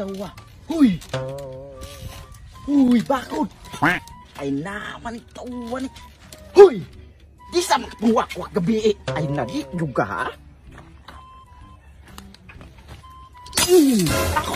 tawa. Huy! Huy, bakod! Ay naman tawa ni... Huy! Di sa makapuwak-wak gabi ay nadi juga ha? Ako!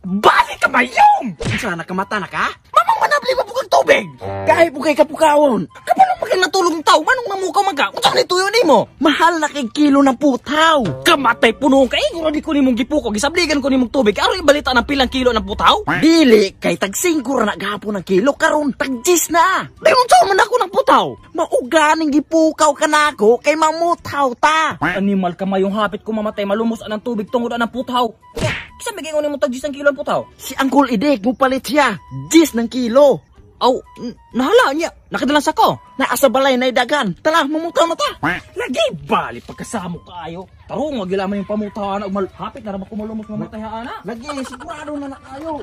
Balik ka mayong! Sana kamata na ka? Mamang manabli ba bukang tubig? Kahit bukay kapukawon. Kapano maging natulog ng tao? Manong mamukaw maga? Kung ni tuyo ni mo? Mahal na kay kilo ng putaw. Kamatay puno ka. Kung di ko ni mong gipuko. Gisabligan ko ni mong tubig. Aro ibalita ng pilang kilo ng putaw? Dili. Kay tag-5 na gahapon ng kilo. Karon tag-10 na. Dayon saan man ako ng putaw? Mauganing gipukaw ka na ako. Kay mamutaw ta. Animal ka mayong hapit ko mamatay. Malumos ang tubig tungod ang putaw. Kisa bigay ko ni mong tag-10 ng kilo ng putaw? Si Uncle Idek mo palit siya. 10 ng kilo. Aw, nahala niya. Nakadalas ako. Naasa balay na idagan. Tala, mamutaw na ta. Lagi bali pagkasamo kayo. Tarong, magilaman yung pamutaw na. Hapit na naman kumalumos mamatay haana. Lagi, sigurado na kayo.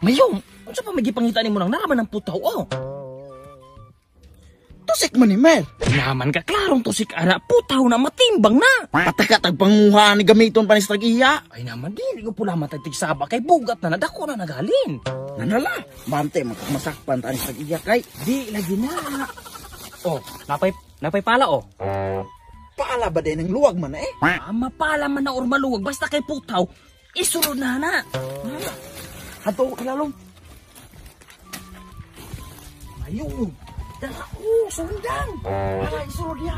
Mayong, kung sa pamagipangitaan mo nang naraman ng putaw, oh. Tusik man ni Mer. Naman ka, klarong tusik ana. Putaw na matimbang na. Patakat panguha ni gamiton pa ni strategiya. Ay naman, di ko pula matatigsaba kay bugat na nadako na nagalin. Nanala, bante masakpan ta ni strategiya kay. Di lagi na. Oh, napay pala oh. Pala ba din ng luwag man eh? Mapala man na or maluwag. Basta kay putaw, isulod na na. Hato, ilalong. Ayun. Dala ko, sundang. Para isulod niya.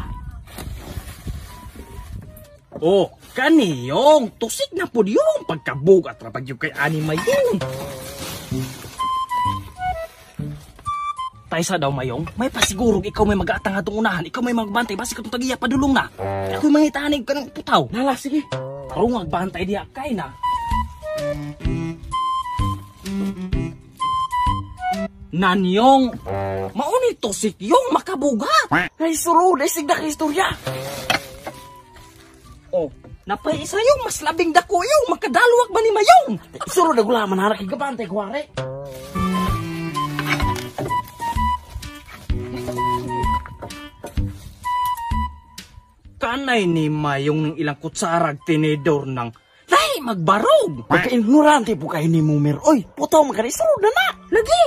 Oh, kaniyong. Tusik na po yung pagkabugat na pagyug kay anima yung. Taysa daw mayong, may pasigurog ikaw may mag-aatang atong unahan. Ikaw may magbantay, basi ka itong tagiya padulong na. Ako'y mangitahanig ka ng putaw. Nala, sige. Karong magbantay diya, kay na. Nanyong, mauni tosik yung makabugat. Ay sulod, ay sigda ka istorya. Oh, napay isa yung mas labing dako yung makadaluwag ba ni mayong. Sulod na gula, manharak igabantay kuwari. Kanay ni mayong ng ilang kutsarag tinidor ng Nay, magbarog! Pagka-ignorante po kayo ni Mumer. Oy, putaw magkarisulod na na! Lagi!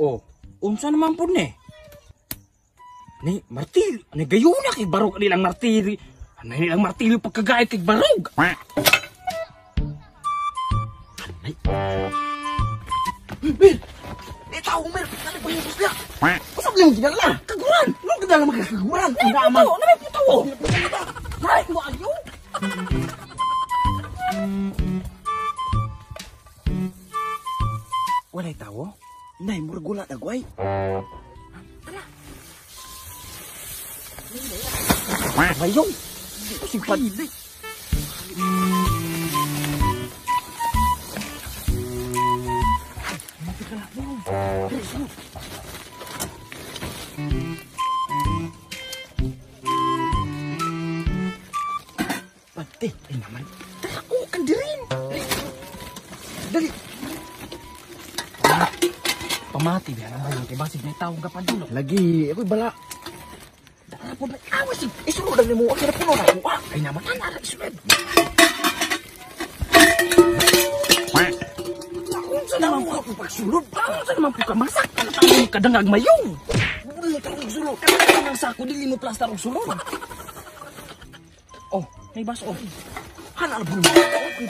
Oh, unsa naman po ni? Ni, martil. Ni gayon na kay barog nilang martiri. Ano nilang martiri pagkagayat kay barog? Ay. Mer! Itaw, Mer! Ano ba yung busya? Usap niyo yung ginala! Kaguran! Anong ginala magkakaguran? Ano may putaw? Ay, mo ayaw! Walay tawo? Nay, murgula na guay. Tara! Mayong! Sipad! Pati, eh naman. Tako, kandirin. Dali. Pamati biya naman yung kibasig na itawag ka pa dun. Lagi, ako'y bala. Darapon na awas. Isulod ang limuwa. Kaya puno na ako. Ay naman, anara isulod. Saan naman po ako pagsulod? Saan naman po ka masak? Ano tayo kadangag mayong? Buli ka ng sulod. Kaya ng sako, dili mo plastar ang sulod. Oh, may bas, oh. Hanal po mo. Ang